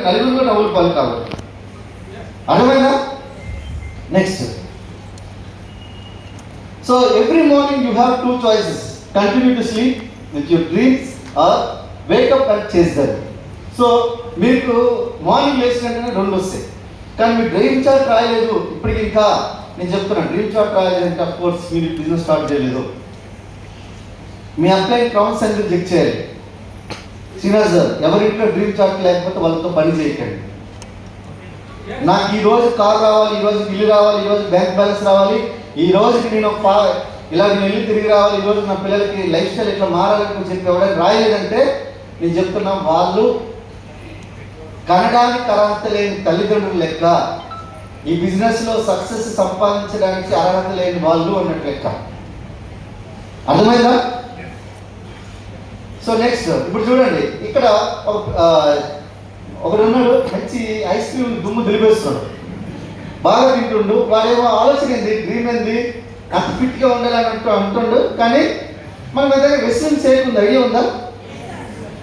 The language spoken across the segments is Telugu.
నలుగురిలో నవ్వులు పాలు కావాలి. అర్థమైందా? Next, so every morning you have 2 choices: continue to sleep with your dreams or wake up and chase them. So మీకు మార్నింగ్ లేచిన వెంటనే 2 వస్తాయి, కానీ మీరు డ్రీమ్ చార్ట్ రాయలేదు ఇప్పటికి. ఇంకా నేను చెప్తున్నాను, డ్రీమ్ చార్ట్ రాయలేదంటే అఫ్ కోర్స్ మీరు బిజినెస్ స్టార్ట్ చేయలేదు. మీ అప్లై కౌన్స్ అని చెక్ చేయాలి. శ్రీనివాస్ సార్, ఎవరింట్లో డ్రీమ్ చార్ట్ లేకపోతే వాళ్ళతో పని చేయకండి. నాకు ఈ రోజు కార్ రావాలి, ఈ రోజు ఇల్లు రావాలి, ఈ రోజు బ్యాంక్ బ్యాలెన్స్ రావాలి, ఈ రోజుకి నేను ఇలా నేను ఇల్లు తిరిగి రావాలి, ఈ రోజు నా పిల్లలకి లైఫ్ స్టైల్ ఇట్లా మారాలని చెప్పి ఎవరైనా రాయలేదంటే నేను చెప్తున్నా, వాళ్ళు కనడానికి అర్హత లేని తల్లిదండ్రులు లెక్క, ఈ బిజినెస్లో సక్సెస్ సంపాదించడానికి అర్హత లేని వాళ్ళు అన్నట్టు లెక్క. అర్థమైందా? సో నెక్స్ట్, ఇప్పుడు చూడండి, ఇక్కడ ఒకడు ఉన్నాడు, మంచి ఐస్ క్రీమ్ దుమ్ము దులిపేస్తున్నాడు, బాగా తింటుండు. వాడేమో ఆలోచన ఏంది, డ్రీమ్ ఏంది, అంత ఫిట్గా ఉండాలని అంటుండు. కానీ మన దగ్గర వెస్లింగ్ చేయకుండా ఐడియా ఉందా?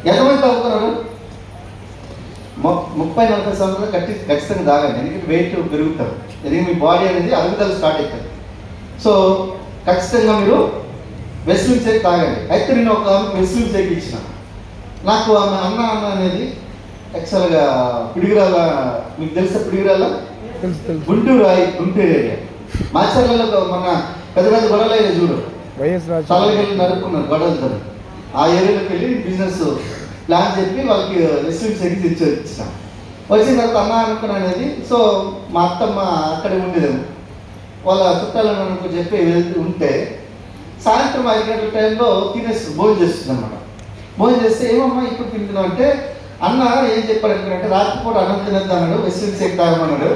ఎంతమంది తాగుతున్నారు? 30-40 సంవత్సరాలు ఖచ్చితంగా తాగండి, ఎందుకంటే వెయిట్ పెరుగుతారు, ఎందుకంటే మీ బాడీ అనేది అరుగుదల స్టార్ట్ అవుతుంది. సో ఖచ్చితంగా మీరు వెస్లింగ్ షేక్ తాగండి. అయితే నేను ఒక వెస్లింగ్ షేక్ ఇచ్చిన, నాకు ఆమె అన్న అనేది యాక్చువల్గా పిడిగిరాల, మీకు తెలుసా పిడిగిరాల? గుంటూరు ఏరియా, మాచర్లలో మన పెద్ద పెద్ద గొడవలు అయినా చూడు, తలకి వెళ్ళి నరుక్కున్నారు గొడవలతో. ఆ ఏరియాలోకి వెళ్ళి బిజినెస్ ప్లాన్ చెప్పి వాళ్ళకి వెస్లింగ్ షేక్ ఇచ్చిన. వచ్చిన తర్వాత అన్న అనుకున్నా అనేది, సో మా అత్తమ్మ అక్కడే ఉండేదేమో, వాళ్ళ చుట్టాలను అనుకో చెప్పి వెళ్తూ ఉంటే సాయంత్రం 5 గంటల టైంలో తినేసి భోజనం చేస్తుంది అన్నమాట. భోజనం చేస్తే ఏమమ్మా ఇప్పుడు తింటున్నావు అంటే, అన్న ఏం చెప్పాడు అనుకున్నారంటే, రాత్రిపూట అన్నం తినద్దు అన్నాడు, వెస్లింగ్ షేక్ తాగమన్నాడు.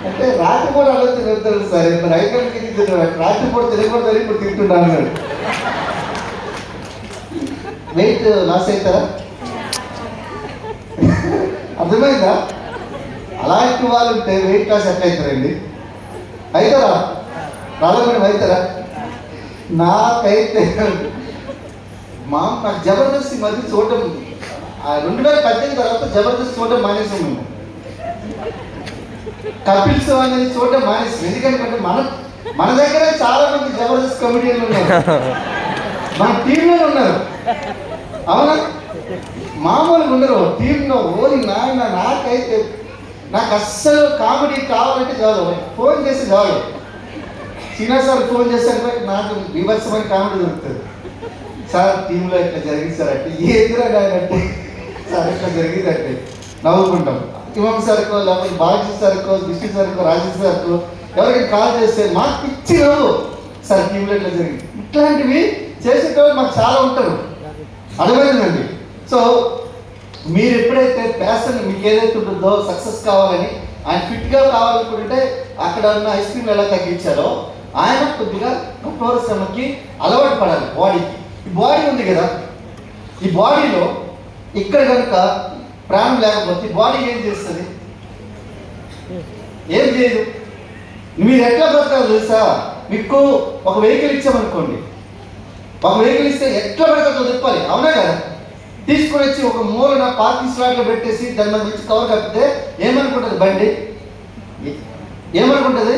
అంటే రాత్రిపూట అన్నం తినొద్దు సార్, ఇప్పుడు 5 గంటలకి తింటున్నాడు, రాత్రిపూట తినకూడదని ఇప్పుడు తింటున్నాను అన్నాడు. వెయిట్ లాస్ అవుతారా? అర్థమైందా? అలాంటి వాళ్ళు ఉంటే వెయిట్ లాస్ ఎట్లా అవుతారండి? అవుతారా? రాలేమని అవుతారా? నాకైతే నాకు జబర్దస్త్ మధ్య చూడటం 2018 తర్వాత జబర్దస్త్ చూడటం మానేసాం మేము. కపిల్ షో అనేది చూడటం మానేసాం. ఎందుకంటే మన దగ్గర చాలా మంది జబర్దస్త్ కమెడియన్లు ఉన్నారు, మన టీంలో ఉన్నారు. అవునా? మామూలుగా ఉండరు టీంలో. ఓరి నాయన, నాకైతే నాకు అస్సలు కామెడీ కావాలంటే చాలు, ఫోన్ చేసి చాలు. చిన్న సార్ ఫోన్ చేశాక నాకు బీభత్సమైన కామెడీ దొరుకుతుంది. సార్ టీంలో ఇట్లా జరిగింది సార్ అంటే, ఏదిరా అంటే సార్ ఇట్లా జరిగింది అంటే నవ్వుకుంటాం. ఇమాం సార్కో, లేకపోతే బాలకృష్ణ సార్కో, విష్ణు సార్కో, రాజేష్ సార్కో ఎవరికైనా కాల్ చేస్తే మాకు పిచ్చి నవ్వు, సార్ టీంలో ఇట్లా జరిగింది. ఇట్లాంటివి చేసేటప్పుడు మాకు చాలా ఉంటారు. అర్థమైందండి? సో మీరు ఎప్పుడైతే ప్యాషన్ మీకు ఏదైతే ఉంటుందో, సక్సెస్ కావాలని ఆయన ఫిట్గా కావాలనుకుంటే అక్కడ ఉన్న ఐస్ క్రీమ్ ఎలా తగ్గించారో ఆయన కొద్దిగా కఠోర శ్రమకి అలవాటు పడాలి. బాడీకి, ఈ బాడీ ఉంది కదా, ఈ బాడీలో ఇక్కడ కనుక ప్రాణం లేకపోతే బాడీ ఏం చేస్తుంది? ఏం చేయదు. మీరు ఎట్లా బ్రతకాలి తెలుసా? మీకు ఒక వెహికల్ ఇచ్చామనుకోండి, ఒక వెహికల్ ఇస్తే ఎట్లా బ్రతకో తిప్పాలి, అవునా కదా? తీసుకొని వచ్చి ఒక మూలన పార్కింగ్ స్లాట్లో పెట్టేసి దాని మీద నుంచి కవర్ కప్పితే ఏమనుకుంటుంది బండి? ఏమనుకుంటుంది?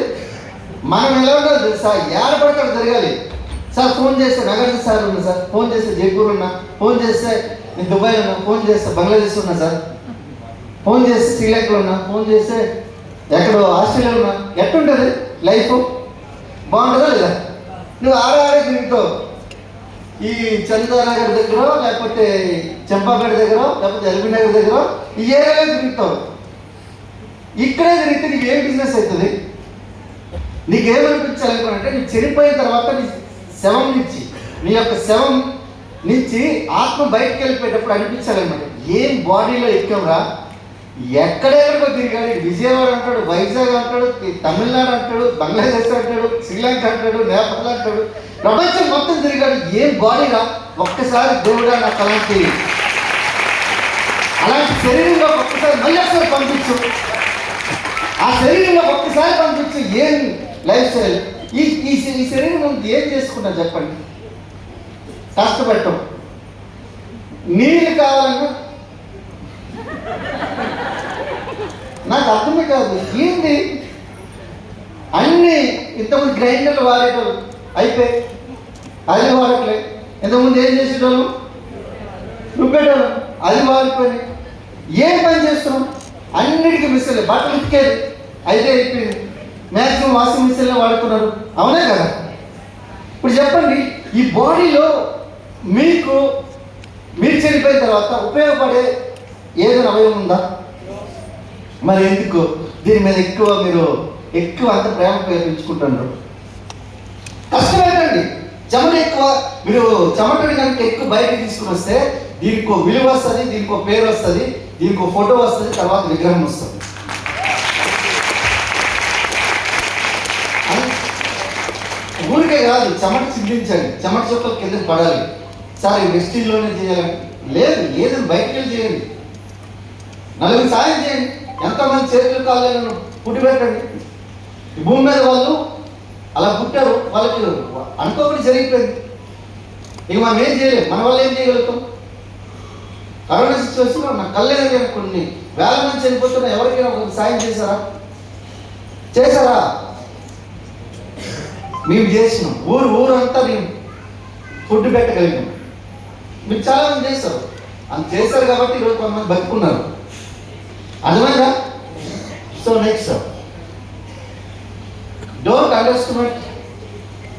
మనం ఎలా ఉండాలి తెలుసా? ఏడపడతాడు జరగాలి. సార్ ఫోన్ చేస్తే నగర్ సార్ ఉన్నా సార్, ఫోన్ చేస్తే జైపూర్ ఉన్నా, ఫోన్ చేస్తే నేను దుబాయ్ ఉన్నా, ఫోన్ చేస్తే బంగ్లాదేశ్ ఉన్నా సార్, ఫోన్ చేస్తే శ్రీలంకలో ఉన్నా, ఫోన్ చేస్తే ఎక్కడో ఆస్ట్రేలియా ఉన్నా. ఎట్టుంటుంది లైఫ్? బాగుంటుందా లేదా? నువ్వు ఆడే తిరుగుతావు. ఈ చందానగర్ దగ్గర, లేకపోతే చంపాపేట దగ్గర, లేకపోతే ఎల్బీ నగర్ దగ్గర, ఈ ఏరియాలో తిరుగుతావు. ఇక్కడే తిరిగితే నీకు ఏం బిజినెస్ అవుతుంది? నీకేమనిపించాలనుకోనంటే, నీకు చనిపోయిన తర్వాత నీ శవం నుంచి, నీ యొక్క శవం నుంచి ఆత్మ బయటకు వెళ్ళిపోయేటప్పుడు అనిపించాలన్నమాట, ఏం బాడీలో ఎక్కంరా, ఎక్కడెక్కడికో తిరిగాడు. విజయవాడ అంటాడు, వైజాగ్ అంటాడు, తమిళనాడు అంటాడు, బంగ్లాదేశ్ అంటాడు, శ్రీలంక అంటాడు, నేపాల్ అంటాడు, ప్రపంచం మొత్తం తిరిగాడు. ఏం బాడీరా! ఒక్కసారి దేవుడా నాకు అలాంటి శరీరంలో ఒక్కసారి మళ్ళీ ఒకసారి పంపించు, ఆ శరీరంలో ఒక్కసారి పంపించు. ఏం లైఫ్ స్టైల్! ఈ శరీరం ఏం చేసుకుంటా చెప్పండి? కష్టపెట్టం. నీళ్ళు కావాలన్నా నాకు అర్థమే కాదు ఏంటి అన్ని ఇంతకుముందు గ్రైండర్లు వాడేటోళ్ళు అయిపోయి అది వాడట్లే. ఇంతకుముందు ఏం చేసేటోళ్ళు రుబ్బేటోళ్ళు అది వాడిపోయి ఏం పని చేస్తున్నాం అన్నిటికీ మిషన్లే. బట్టలు ఉతికేది అయితే అయిపోయింది, మ్యాక్సిమం వాషింగ్ మిషన్లే వాడుతున్నారు, అవునే కదా. ఇప్పుడు చెప్పండి, ఈ బాడీలో మీరు చనిపోయిన తర్వాత ఉపయోగపడే ఏదైనా అవయవం ఉందా? మరి ఎందుకు దీని మీద ఎక్కువ అంత ప్రేమ పెంచుకుంటున్నారు? కష్టమేటండి, చెమట ఎక్కువ. మీరు చెమటని కనుక ఎక్కువ బయటకు తీసుకుని వస్తే దీనికి విలువ వస్తుంది, దీనికి పేరు వస్తుంది, దీనికి ఫోటో వస్తుంది, తర్వాత విగ్రహం వస్తుంది. ఊరికే కాదు, చెమట చిందించండి, చెమట చుక్కలు కిందకి పడాలి. సార్ ఈ వెస్టిల్లోనే చేయాలి లేదు, ఏదైనా బయటకు వెళ్ళి చేయండి, నలుగురు సాయం చేయండి, ఎంతమంది చేతులు కాళ్ళను పుట్టి పెట్టండి. ఈ భూమి మీద వాళ్ళు అలా పుట్టారు, వాళ్ళకి అనుకోకుండా జరిగిపోయింది. ఇక మనం ఏం చేయలేము, మన వల్ల ఏం చేయగలుగుతాం? కరోనా సిచ్యువేషన్లో నా కళ్ళే కొన్ని వేల మంది చనిపోతున్నా, ఎవరికైనా ఒక సాయం చేశారా? మేము చేసినాం, ఊరంతా మేము ఫుడ్ పెట్టగలిగాం. మీరు చాలా మంది చేస్తారు, అంత చేశారు కాబట్టి ఈరోజు కొంతమంది బతుకున్నారు, అర్థమైందా? So next, don't underestimate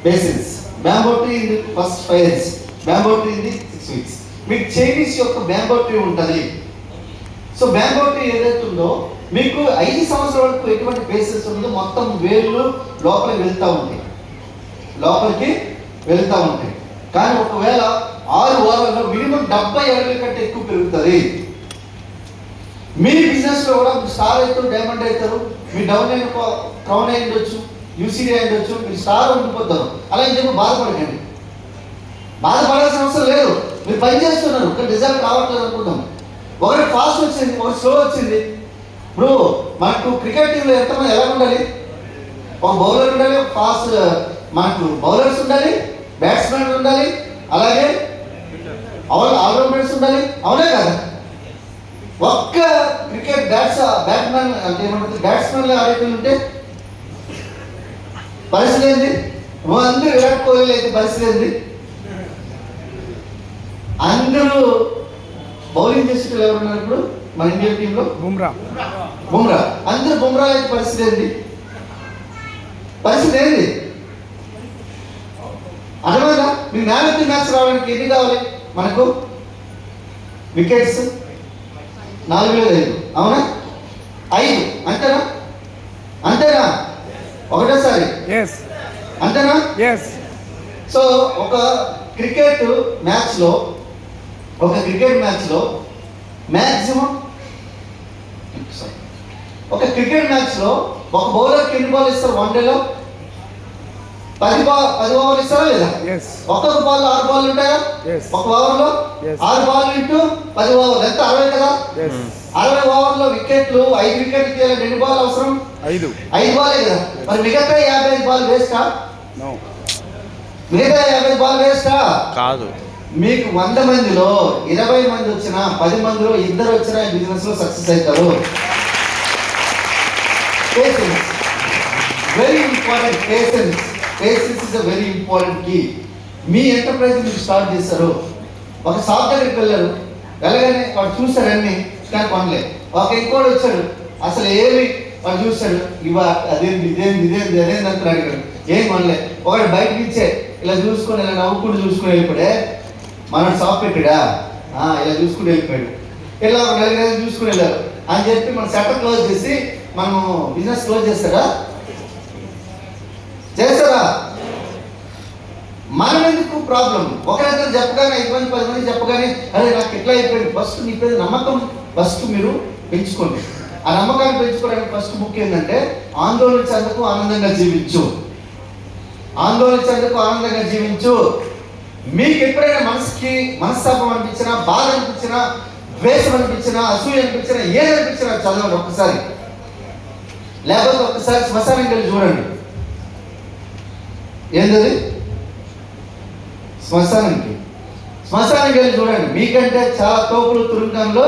basics. Bamboo tree ఇది ఫస్ట్ 5 years, బ్యాంబో ట్రీ ఇది 6 weeks. మీకు చైనీస్ యొక్క బ్యాంబో ట్రీ ఉంటుంది. సో బ్యాంబో ట్రీ ఏదైతే ఉందో మీకు 5 సంవత్సరాల వరకు ఎటువంటి బేసిస్ ఉందో మొత్తం వేళ్ళు లోపలికి వెళ్తూ ఉంటాయి. కానీ ఒకవేళ 6 వారాల్లో మినిమం 70 అడుగుల కంటే ఎక్కువ పెరుగుతుంది. మీ బిజినెస్లో కూడా మీరు స్టార్ అవుతారు, డైమండ్ అవుతారు, మీ డౌన్ అయిన క్రౌన్ అయి ఉండొచ్చు, యూసీడీ అయి ఉండొచ్చు, మీరు స్టార్ ఉండిపోతారు. అలా అని చెప్పి బాధపడకండి, బాధపడాల్సిన అవసరం లేదు. మీరు పని చేస్తున్నారు, కానీ రిజల్ట్ రావట్లేదు అనుకుంటాం. ఒకటి ఫాస్ట్ వచ్చింది, ఒకటి స్లో వచ్చింది. ఇప్పుడు మనకు క్రికెట్ టీంలో ఎంతమంది ఎలా ఉండాలి? ఒక బౌలర్ ఉండాలి, ఒక ఫాస్ట్ మనకు బౌలర్స్ ఉండాలి, బ్యాట్స్మెన్ ఉండాలి, అలాగే ఆల్రౌండర్స్ ఉండాలి, అవునే కదా. ఒక్క క్రికెట్ బ్యాట్స్మెన్ అంటే ఏమంటుంది, బ్యాట్స్మెన్ ఆడేటోళ్ళు ఉంటే పరిస్థితి ఏంది? అందరూ విరాట్ కోహ్లీ అయితే పరిస్థితి ఏంది? అందరూ బౌలింగ్ చేసేటప్పుడు ఎవరున్నారు ఇప్పుడు మన ఇండియన్ టీంలో? బుమ్రా. అందరూ బుమ్రా అయితే పరిస్థితి ఏంది? అర్థమైందా? మీకు మ్యాన్ ఆఫ్ ది మ్యాచ్ రావడానికి ఎన్ని కావాలి? మనకు వికెట్స్ 4 లేదా 5, అవునా? 5 అంతేనా? ఒకటేసారి అంతేనా? సో ఒక క్రికెట్ మ్యాచ్లో మ్యాక్సిమం ఒక బౌలర్కి ఎన్ని బాల్ ఇస్తారు? 1 డేలో 10 ఓవర్లు ఇస్తారా లేదా? ఒక్కొక్క బాల్ 6 బాల్ ఉంటాయా? ఒక ఓవర్లో 6 బాల్ ఇంటూ 10 ఓవర్లు ఎంత? 60 కదా. 60 ఓవర్లో వికెట్లు 5 వికెట్లు తీయాలంటే ఎన్ని బాల్ అవసరం? 5 బాలే కదా. మరి మిగతా 55 బాల్ వేస్టా? మిగతా 50 బాల్ వేస్టా? కాదు. మీకు 100 మందిలో 20 మంది వచ్చినా, 10 మందిలో 2 వచ్చినా బిజినెస్ లో సక్సెస్ అవుతారు. Very important. Patience is a very important key. మీ ఎంటర్ప్రైజ్ మీరు స్టార్ట్ చేస్తారు, ఒక షాప్ దగ్గరికి వెళ్ళగానే వాడు చూస్తాడు అన్ని, కానీ కొనలే. ఒక ఇంకోటి వచ్చాడు, అసలు ఏమి వాడు చూస్తాడు, అదేంది అంతా అడిగాడు, ఏం కొనలే. ఒకటి బయట నుంచే ఇలా చూసుకొని ఇలా నవ్వుకుంటూ చూసుకుని వెళ్ళిపోయాడే, మన షాప్ పెట్టాడా, ఇలా చూసుకుని వెళ్ళిపోయాడు. ఇలా 4 రోజులు చూసుకుని వెళ్ళారు అని చెప్పి మన సెటప్ క్లోజ్ చేసి మనము బిజినెస్ క్లోజ్ చేస్తారా? మనం ఎందుకు ప్రాబ్లం? ఒకరిద్దరు చెప్పగానే 5 మంది 10 మంది చెప్పగానే అరే నాకు ఎట్లా అయిపోయింది. ఫస్ట్ మీ పేరు నమ్మకం మీరు పెంచుకోండి. ఆ నమ్మకాన్ని పెంచుకోవడానికి ఫస్ట్ ముఖ్యం ఏంటంటే ఆందోళన చెందకు, ఆనందంగా జీవించు. మీకు ఎప్పుడైనా మనస్తాపం అనిపించినా, బాధ అనిపించినా, ద్వేషం అనిపించినా, అసూయ అనిపించినా, ఏదనిపించినా చదవండి ఒక్కసారి, లేకపోతే ఒక్కసారి శ్మశానానికి వెళ్ళి చూడండి. ఏంటది? శ్మశానానికి వెళ్ళి చూడండి. మీకంటే చాలా తోపులు తురుంగంలో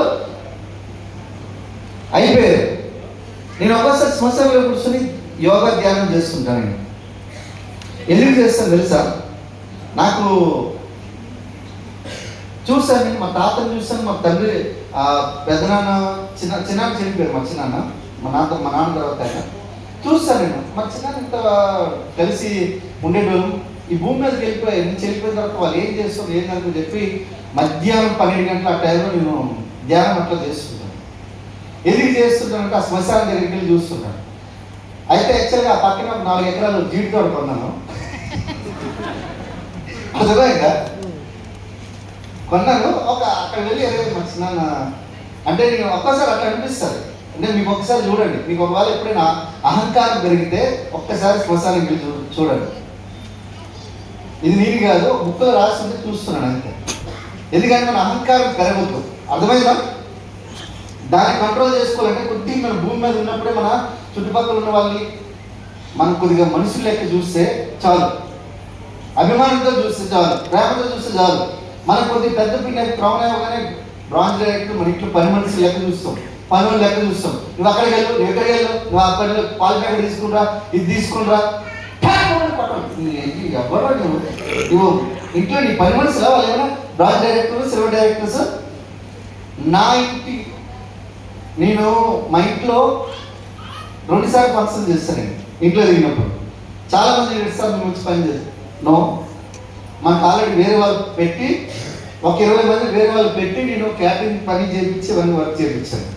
అయిపోయారు. నేను ఒక్కోసారి శ్మశానంలో కూర్చొని యోగా ధ్యానం చేస్తుంటాను. నేను ఎందుకు చేస్తాను తెలుసా? నాకు చూశాను, నేను మా తాతను చూశాను, మా తండ్రి పెద్దనాన్న చిన్నాన్న చనిపోయారు. మా చిన్నాన్న మా నాన్న తర్వాత ఆయన చూస్తాను. నేను మా చిన్నాన్న ఇంత కలిసి ఉండేటోళ్ళు ఈ భూమి మీదకి వెళ్ళిపోయాయి. నుంచి వెళ్ళిపోయిన తర్వాత వాళ్ళు ఏం చేస్తారు ఏంటని చెప్పి మధ్యాహ్నం 12 గంటల ఆ టైంలో నేను ధ్యానం అట్లా చేస్తుంటాను. ఎందుకు చేస్తుంటానంటే ఆ శ్మశానం దగ్గరికి వెళ్ళి చూస్తున్నాను. అయితే యాక్చువల్గా ఆ పక్కన 4 ఎకరాలు జీడి తోట కొన్నాను. అర్థమైందా? కొన్నాను. అక్కడ వెళ్ళి చిన్న అంటే నేను ఒక్కసారి అట్లా అనిపిస్తుంది. అంటే మీకు ఒకసారి చూడండి, మీకు ఒకవేళ ఎప్పుడైనా అహంకారం పెరిగితే ఒక్కసారి శ్మశానం వెళ్ళి చూడండి. ఇది నేను కాదు, బుక్లో రాస్తుంటే చూస్తున్నాను అంతే. ఎందుకంటే మన అహంకారం పెరగద్దు. అర్థమైందా? దాన్ని కంట్రోల్ చేసుకోవాలంటే కొద్దిగా మన భూమి మీద ఉన్నప్పుడే మన చుట్టుపక్కల ఉన్న వాళ్ళని మనం కొద్దిగా మనుషులు లెక్క చూస్తే చాలు, అభిమానంతో చూస్తే చాలు, ప్రేమతో చూస్తే చాలు. మనం కొద్దిగా పెద్ద పిల్ల క్రౌన్ అవ్వగానే బ్రాంజ్ డైరెక్టర్ మన ఇంట్లో పని మనిషి లెక్క చూస్తాం, పనులు లెక్క చూస్తాం. నువ్వు అక్కడికి వెళ్ళు, నువ్వు ఎక్కడికి వెళ్ళు, నువ్వు ఆ పనిలో పాలు ప్యాకెట్ తీసుకునిరా, ఇది తీసుకునిరా, ఎవరో నువ్వు ఇంట్లో నీ పని మనుషులా? వాళ్ళు ఏమైనా బ్రాంజ్ డైరెక్టర్, సిల్వర్ డైరెక్టర్స్? నా ఇంటి నేను మా ఇంట్లో 2 సార్లు ఫంక్షన్ చేస్తాను. నేను ఇంట్లో దిగినప్పుడు చాలా మంది 2 సార్లు మేము వచ్చి పని చేస్తాను. నో, మనకు ఆల్రెడీ వేరే వాళ్ళు పెట్టి 20 మంది వేరే వాళ్ళు పెట్టి నేను క్యాటరింగ్ పని చేయించి అవన్నీ వర్క్ చేయించాను.